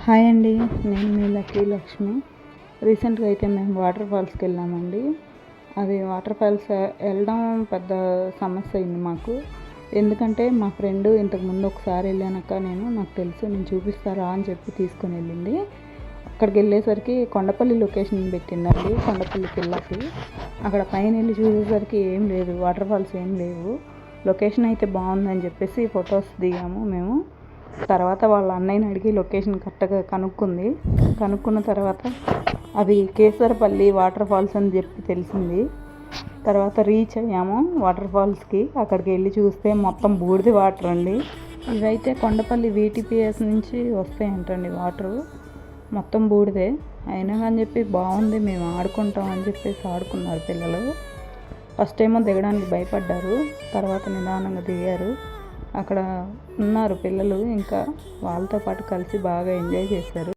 Hi అండి. నేను మీ lucky Lakshmi. రీసెంట్గా అయితే మేము వాటర్ ఫాల్స్కి వెళ్ళామండి. అది వాటర్ ఫాల్స్ వెళ్ళడం పెద్ద సమస్య అయింది మాకు. ఎందుకంటే మా ఫ్రెండ్ ఇంతకుముందు ఒకసారి వెళ్ళానక్క నాకు తెలుసు, నేను చూపిస్తారా అని చెప్పి తీసుకొని వెళ్ళింది. అక్కడికి వెళ్ళేసరికి కొండపల్లి లొకేషన్ పెట్టిందండి. కొండపల్లికి వెళ్ళాలి. అక్కడ పైన వెళ్ళి చూసేసరికి ఏం లేదు, వాటర్ ఫాల్స్ ఏం లేవు. లొకేషన్ అయితే బాగుందని చెప్పేసి ఫొటోస్ దిగాము మేము. తర్వాత వాళ్ళ అన్నయ్యని అడిగి లొకేషన్ కరెక్ట్గా కనుక్కున్న తర్వాత అది కేసరపల్లి వాటర్ ఫాల్స్ అని చెప్పి తెలిసింది. తర్వాత రీచ్ అయ్యాము వాటర్ ఫాల్స్కి. అక్కడికి వెళ్ళి చూస్తే మొత్తం బూడిది వాటర్ అండి. ఇవైతే కొండపల్లి VTPS నుంచి వస్తాయంటండి వాటరు. మొత్తం బూడిదే. అయినా కానీ చెప్పి బాగుంది, మేము ఆడుకుంటాం అని చెప్పేసి ఆడుకున్నారు పిల్లలు. ఫస్ట్ ఏమో దిగడానికి భయపడ్డారు, తర్వాత నిదానంగా దిగారు. అక్కడ ఉన్నారు పిల్లలు, ఇంకా వాళ్ళతో పాటు కలిసి బాగా ఎంజాయ్ చేశారు.